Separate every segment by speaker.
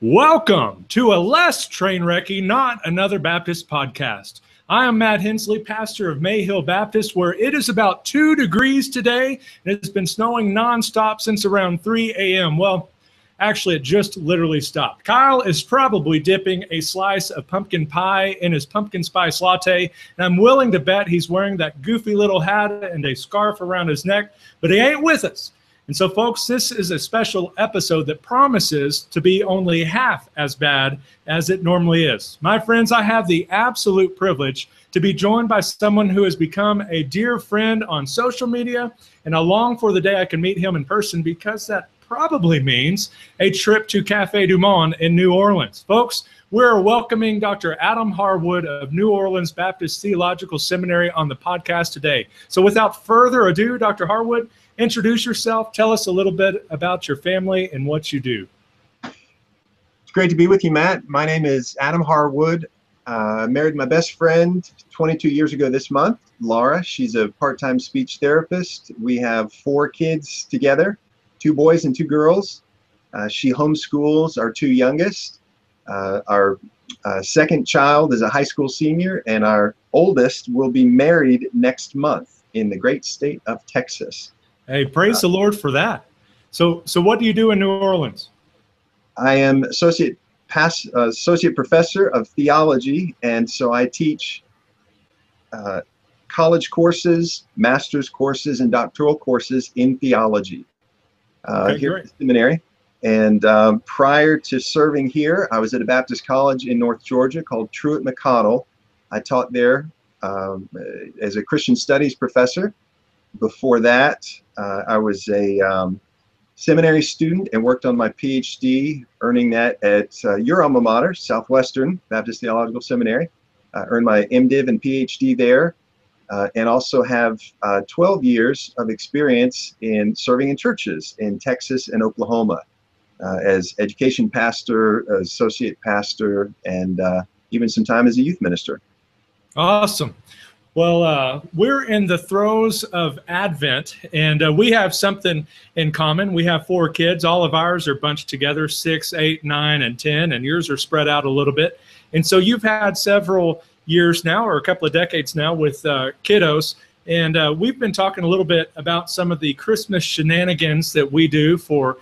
Speaker 1: Welcome to a less train-wrecky, not another Baptist podcast. I am Matt Hensley, pastor of Mayhill Baptist, where it is about 2 degrees today, and it's been snowing nonstop since around 3 a.m. Well, actually, it just literally stopped. Kyle is probably dipping a slice of pumpkin pie in his pumpkin spice latte, and I'm willing to bet he's wearing that goofy little hat and a scarf around his neck, but he ain't with us. And so, folks, this is a special episode that promises to be only half as bad as it normally is. My friends, I have the absolute privilege to be joined by someone who has become a dear friend on social media, and I long for the day I can meet him in person because that probably means a trip to Cafe Du Monde in New Orleans. Folks, we're welcoming Dr. Adam Harwood of New Orleans Baptist Theological Seminary on the podcast today. So without further ado, Dr. Harwood, introduce yourself. Tell us a little bit about your family and what you do.
Speaker 2: It's great to be with you, Matt. My name is Adam Harwood. I married my best friend 22 years ago this month, Laura. She's a part-time speech therapist. We have 4 kids together, 2 boys and 2 girls. She homeschools our 2 youngest. Our second child is a high school senior, and our oldest will be married next month in the great state of Texas.
Speaker 1: Hey, praise the Lord for that. So what do you do in New Orleans?
Speaker 2: I am associate professor of theology, and so I teach college courses, master's courses, and doctoral courses in theology here at the seminary. And prior to serving here, I was at a Baptist college in North Georgia called Truett McConnell. I taught there as a Christian studies professor. Before that, I was a seminary student and worked on my PhD, earning that at your alma mater, Southwestern Baptist Theological Seminary. I earned my MDiv and PhD there, and also have 12 years of experience in serving in churches in Texas and Oklahoma as education pastor, associate pastor, and even some time as a youth minister.
Speaker 1: Awesome. Well, we're in the throes of Advent, and we have something in common. We have 4 kids. All of ours are bunched together, 6, 8, 9, and 10, and yours are spread out a little bit. And so you've had several years now, or a couple of decades now, with kiddos, and we've been talking a little bit about some of the Christmas shenanigans that we do for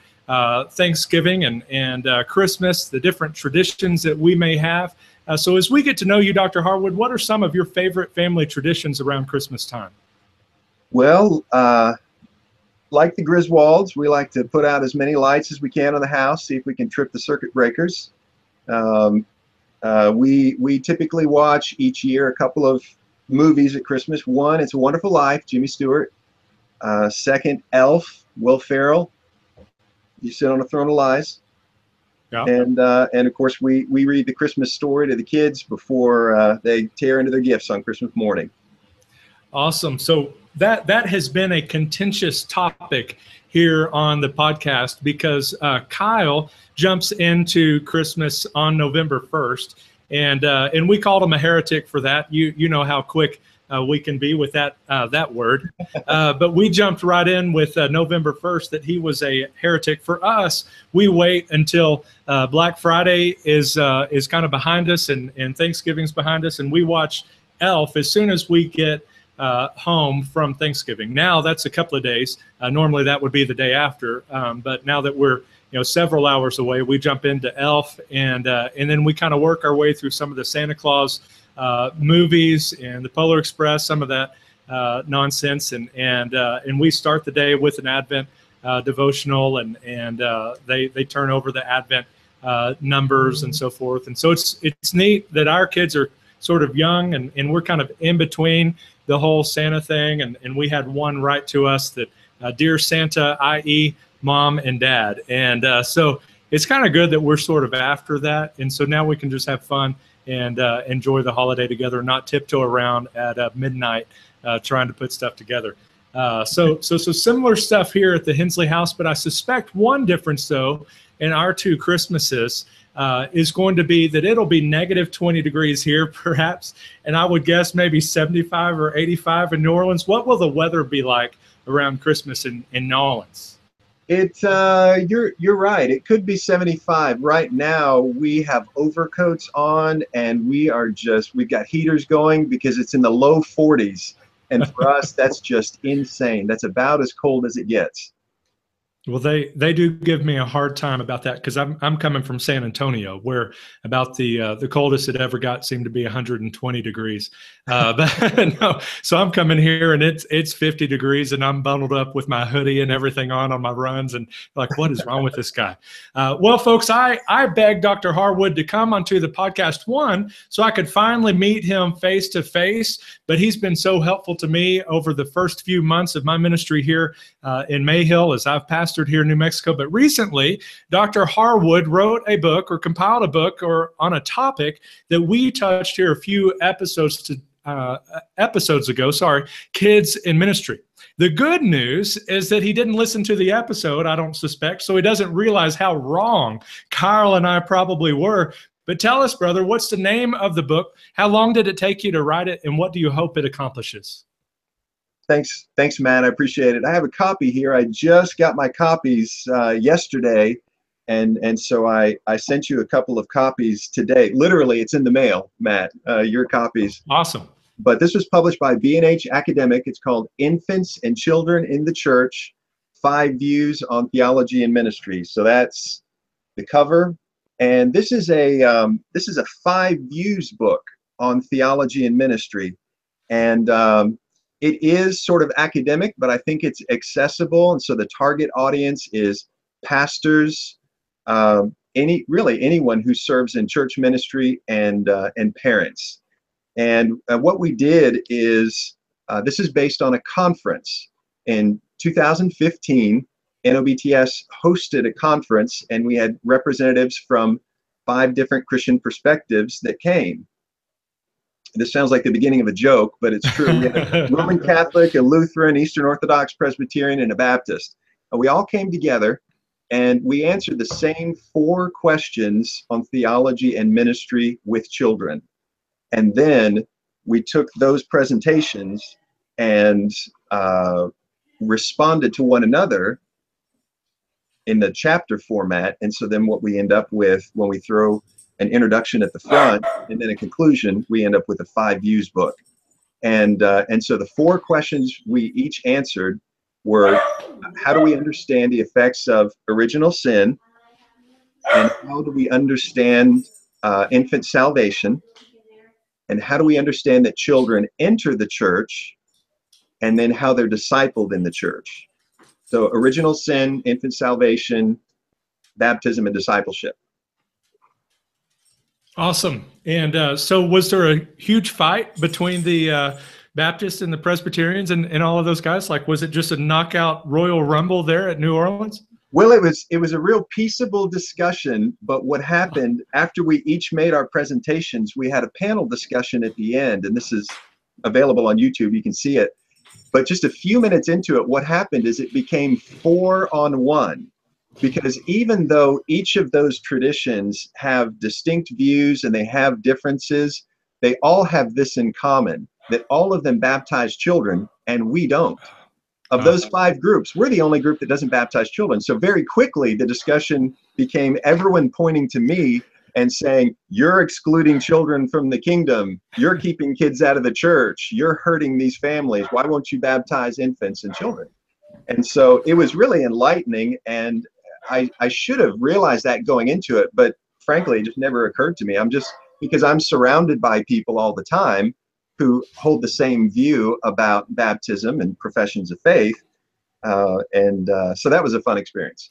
Speaker 1: Thanksgiving and Christmas, the different traditions that we may have. So as we get to know you, Dr. Harwood, what are some of your favorite family traditions around Christmas time? Well,
Speaker 2: like the Griswolds, we like to put out as many lights as we can on the house, see if we can trip the circuit breakers. We typically watch each year a couple of movies at Christmas. One, It's a Wonderful Life, Jimmy Stewart. Second, Elf, Will Ferrell. You Sit on a Throne of Lies. Yeah. And of course, we read the Christmas story to the kids before they tear into their gifts on Christmas morning.
Speaker 1: Awesome. So that has been a contentious topic here on the podcast because Kyle jumps into Christmas on November 1st, and we called him a heretic for that. You know how quick we can be with that word, but we jumped right in with November 1st that he was a heretic. For us, we wait until Black Friday is kind of behind us and Thanksgiving's behind us, and we watch Elf as soon as we get home from Thanksgiving. Now that's a couple of days. Normally that would be the day after, but now that we're several hours away, we jump into Elf, and then we kind of work our way through some of the Santa Claus movies and the Polar Express, some of that nonsense, and we start the day with an Advent devotional, and they turn over the Advent numbers and so forth. And so it's neat that our kids are sort of young, and we're kind of in between the whole Santa thing, and we had one write to us that Dear Santa, i.e. Mom and Dad, and so it's kind of good that we're sort of after that, and so now we can just have fun and enjoy the holiday together, not tiptoe around at midnight trying to put stuff together. So similar stuff here at the Hensley house, but I suspect one difference, though, in our 2 Christmases is going to be that it'll be negative 20 degrees here, perhaps, and I would guess maybe 75 or 85 in New Orleans. What will the weather be like around Christmas in New Orleans?
Speaker 2: You're right. It could be 75. Right now we have overcoats on and we've got heaters going because it's in the low 40s. And for us, that's just insane. That's about as cold as it gets.
Speaker 1: Well, they do give me a hard time about that because I'm coming from San Antonio, where about the coldest it ever got seemed to be 120 degrees. But no, so I'm coming here and it's 50 degrees and I'm bundled up with my hoodie and everything on my runs, and like, what is wrong with this guy? Well, folks, I begged Dr. Harwood to come onto the podcast one so I could finally meet him face to face. But he's been so helpful to me over the first few months of my ministry here in Mayhill as I've pastored here in New Mexico. But recently, Dr. Harwood wrote a book or compiled a book or on a topic that we touched here a few episodes ago, kids in ministry. The good news is that he didn't listen to the episode, I don't suspect, so he doesn't realize how wrong Kyle and I probably were. But tell us, brother, what's the name of the book? How long did it take you to write it? And what do you hope it accomplishes?
Speaker 2: Thanks, Matt. I appreciate it. I have a copy here. I just got my copies yesterday, and so I sent you a couple of copies today. Literally, it's in the mail, Matt, your copies.
Speaker 1: Awesome.
Speaker 2: But this was published by B&H Academic. It's called Infants and Children in the Church, 5 Views on Theology and Ministry. So that's the cover. And this is a 5 views book on theology and ministry. And it is sort of academic, but I think it's accessible. And so the target audience is pastors, anyone who serves in church ministry, and parents. And what we did is, this is based on a conference. In 2015, NOBTS hosted a conference, and we had representatives from 5 different Christian perspectives that came. This sounds like the beginning of a joke, but it's true. We had a Roman Catholic, a Lutheran, Eastern Orthodox, Presbyterian, and a Baptist. And we all came together, and we answered the same 4 questions on theology and ministry with children. And then we took those presentations and responded to one another in the chapter format. And so then what we end up with when we throw an introduction at the front and then a conclusion, we end up with a 5 views book. And so the 4 questions we each answered were, how do we understand the effects of original sin? And how do we understand infant salvation? And how do we understand that children enter the church? And then how they're discipled in the church. So original sin, infant salvation, baptism, and discipleship.
Speaker 1: Awesome. And so was there a huge fight between the Baptists and the Presbyterians and all of those guys? Like, was it just a knockout Royal Rumble there at New Orleans?
Speaker 2: Well, it was a real peaceable discussion, but what happened after we each made our presentations, we had a panel discussion at the end, and this is available on YouTube, you can see it. But just a few minutes into it, what happened is it became 4-on-1. Because even though each of those traditions have distinct views and they have differences, they all have this in common, that all of them baptize children and we don't. Of those 5 groups, we're the only group that doesn't baptize children. So very quickly, the discussion became everyone pointing to me and saying, you're excluding children from the kingdom. You're keeping kids out of the church. You're hurting these families. Why won't you baptize infants and children? And so it was really enlightening. And I should have realized that going into it, but frankly, it just never occurred to me. Because I'm surrounded by people all the time who hold the same view about baptism and professions of faith. So that was a fun experience.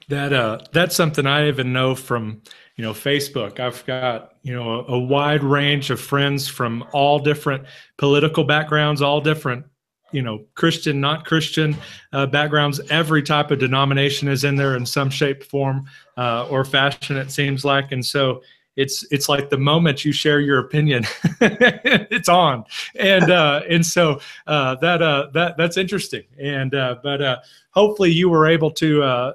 Speaker 1: That's something I even know from, Facebook. I've got, a wide range of friends from all different political backgrounds, all different, Christian, not Christian backgrounds. Every type of denomination is in there in some shape, form, or fashion, it seems like. And so it's like the moment you share your opinion, it's on. And so that's interesting. But hopefully you were able to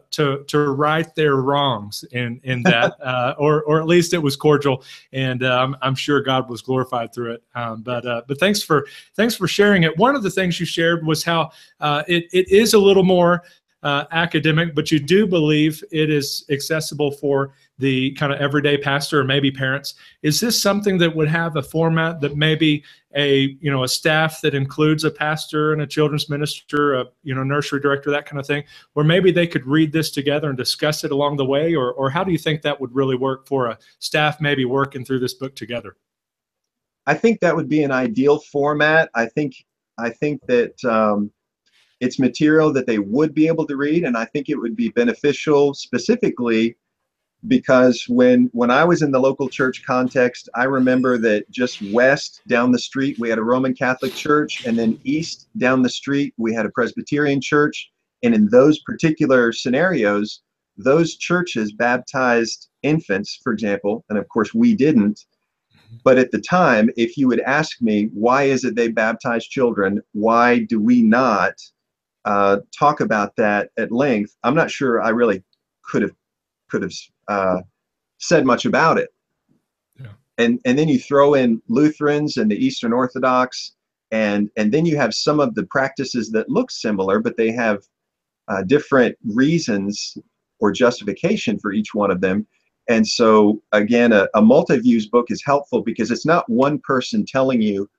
Speaker 1: right their wrongs in that, or at least it was cordial, and I'm sure God was glorified through it. But thanks for sharing it. One of the things you shared was how it is a little more academic, but you do believe it is accessible for the kind of everyday pastor or maybe parents. Is this something that would have a format that maybe a staff that includes a pastor and a children's minister, a nursery director, that kind of thing, where maybe they could read this together and discuss it along the way? Or how do you think that would really work for a staff maybe working through this book together?
Speaker 2: I think that would be an ideal format. I think that it's material that they would be able to read, and I think it would be beneficial specifically because when I was in the local church context, I remember that just west down the street we had a Roman Catholic church, and then east down the street we had a Presbyterian church. And in those particular scenarios, those churches baptized infants, for example, and of course we didn't. But at the time, if you would ask me, why is it they baptize children? Why do we not talk about that at length? I'm not sure I really could have said much about it. Yeah. And then you throw in Lutherans and the Eastern Orthodox, and then you have some of the practices that look similar, but they have different reasons or justification for each one of them. And so, again, a multi-views book is helpful because it's not one person telling you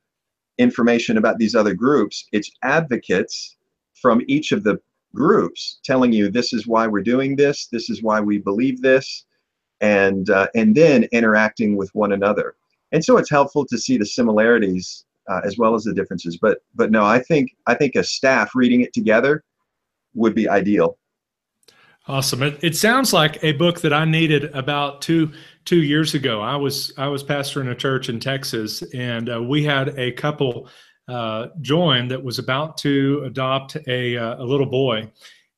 Speaker 2: information about these other groups. It's advocates from each of the groups telling you this is why we're doing this, this is why we believe this, and then interacting with one another. And so it's helpful to see the similarities as well as the differences. But no, I think a staff reading it together would be ideal.
Speaker 1: Awesome. It sounds like a book that I needed about two years ago. I was pastoring a church in Texas, and we had a couple join that was about to adopt a little boy,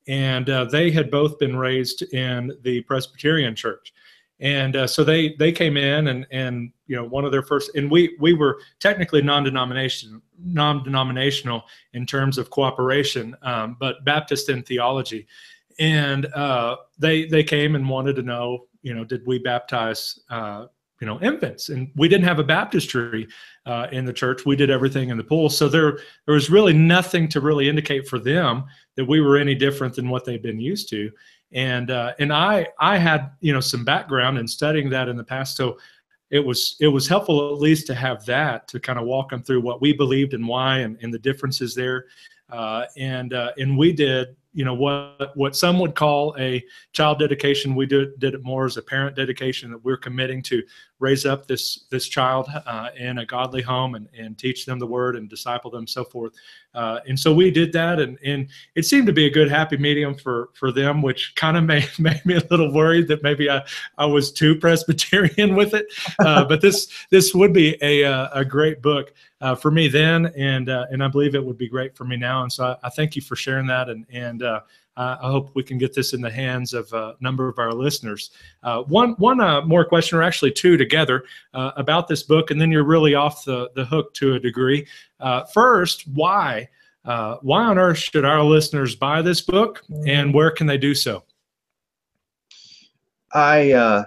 Speaker 1: and they had both been raised in the Presbyterian church. And so they came in, and one of their first, and we were technically non-denominational in terms of cooperation, but Baptist in theology. And they came and wanted to know, did we baptize, infants? And we didn't have a baptistry in the church. We did everything in the pool. So there was really nothing to really indicate for them that we were any different than what they've been used to. And I had, some background in studying that in the past. So it was helpful at least to have that to kind of walk them through what we believed and why, and the differences there. And we did, what some would call a child dedication. We did it more as a parent dedication, that we're committing to raise up this child in a godly home and teach them the word and disciple them, so forth. And so we did that, and it seemed to be a good happy medium for them, which kind of made me a little worried that maybe I was too Presbyterian with it. But this would be a great book for me then, and I believe it would be great for me now. And so I thank you for sharing that, and I hope we can get this in the hands of a number of our listeners. One more question, or actually two together, about this book, and then you're really off the hook to a degree. First, why on earth should our listeners buy this book, and where can they do so?
Speaker 2: Why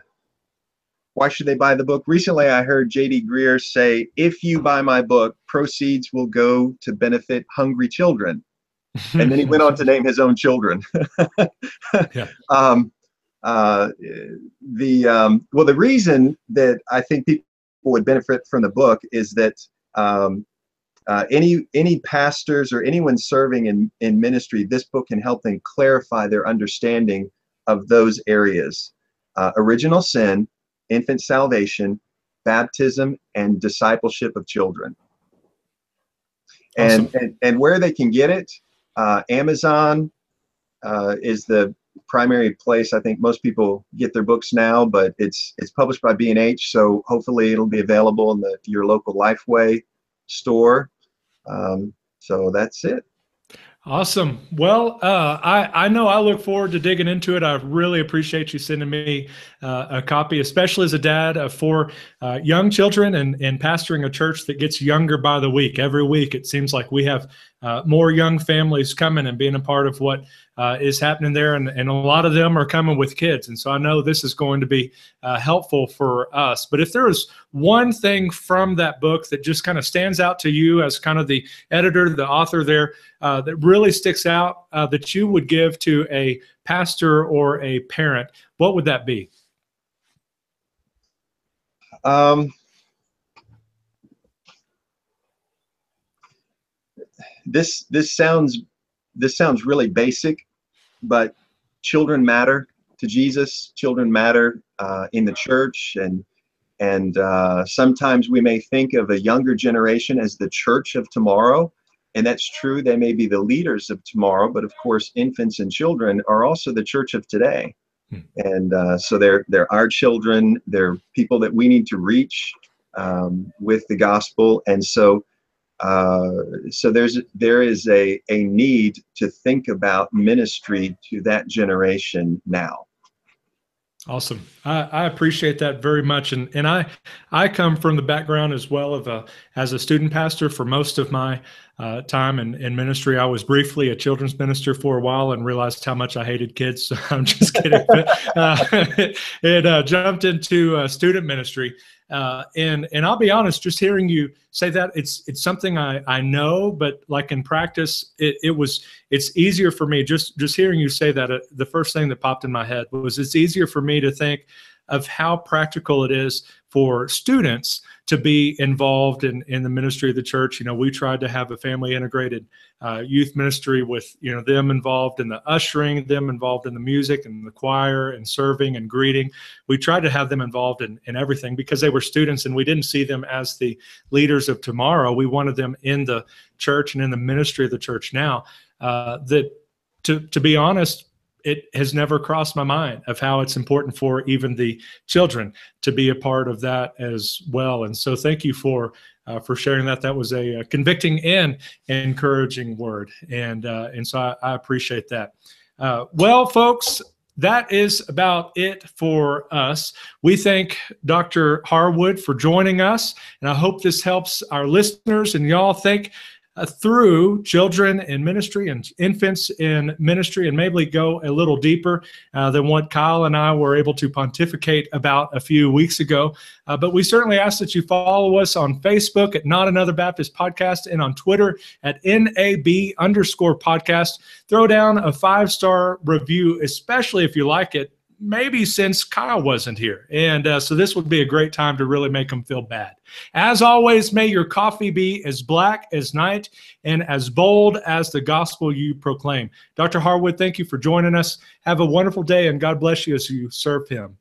Speaker 2: should they buy the book? Recently, I heard J.D. Greer say, if you buy my book, proceeds will go to benefit hungry children. And then he went on to name his own children. Yeah. The reason that I think people would benefit from the book is that any pastors or anyone serving in ministry, this book can help them clarify their understanding of those areas: original sin, infant salvation, baptism, and discipleship of children. Awesome. And where they can get it, Amazon is the primary place I think most people get their books now, but it's published by B&H, so hopefully it'll be available in your local Lifeway store. So that's it.
Speaker 1: Awesome. Well, I know I look forward to digging into it. I really appreciate you sending me a copy, especially as a dad of 4 young children and pastoring a church that gets younger by the week. Every week, it seems like we have more young families coming and being a part of what is happening there. And a lot of them are coming with kids. And so I know this is going to be helpful for us. But if there is one thing from that book that just kind of stands out to you as kind of the editor, the author there, that really sticks out that you would give to a pastor or a parent, what would that be?
Speaker 2: This sounds really basic, but children matter to Jesus. Children matter in the church, and sometimes we may think of a younger generation as the church of tomorrow, and that's true. They may be the leaders of tomorrow, but of course, infants and children are also the church of today. And so they're our children. They're people that we need to reach with the gospel, and so there is a need to think about ministry to that generation now.
Speaker 1: Awesome. I appreciate that very much. And I come from the background as well as a student pastor for most of my time in ministry. I was briefly a children's minister for a while and realized how much I hated kids. So I'm just kidding. It jumped into student ministry. And I'll be honest, just hearing you say that, it's something I know, but like in practice, it's easier for me. Just hearing you say that, the first thing that popped in my head was it's easier for me to think of how practical it is for students to be involved in the ministry of the church. We tried to have a family integrated youth ministry with, them involved in the ushering, them involved in the music and the choir and serving and greeting. We tried to have them involved in everything because they were students and we didn't see them as the leaders of tomorrow. We wanted them in the church and in the ministry of the church now. To be honest, it has never crossed my mind of how it's important for even the children to be a part of that as well. And so thank you for sharing that. That was a convicting and encouraging word. And so I appreciate that. Well, folks, that is about it for us. We thank Dr. Harwood for joining us, and I hope this helps our listeners and y'all think through children in ministry and infants in ministry, and maybe go a little deeper than what Kyle and I were able to pontificate about a few weeks ago. But we certainly ask that you follow us on Facebook at Not Another Baptist Podcast and on Twitter at NAB_podcast. Throw down a 5-star review, especially if you like it, maybe since Kyle wasn't here. And so this would be a great time to really make him feel bad. As always, may your coffee be as black as night and as bold as the gospel you proclaim. Dr. Harwood, thank you for joining us. Have a wonderful day, and God bless you as you serve him.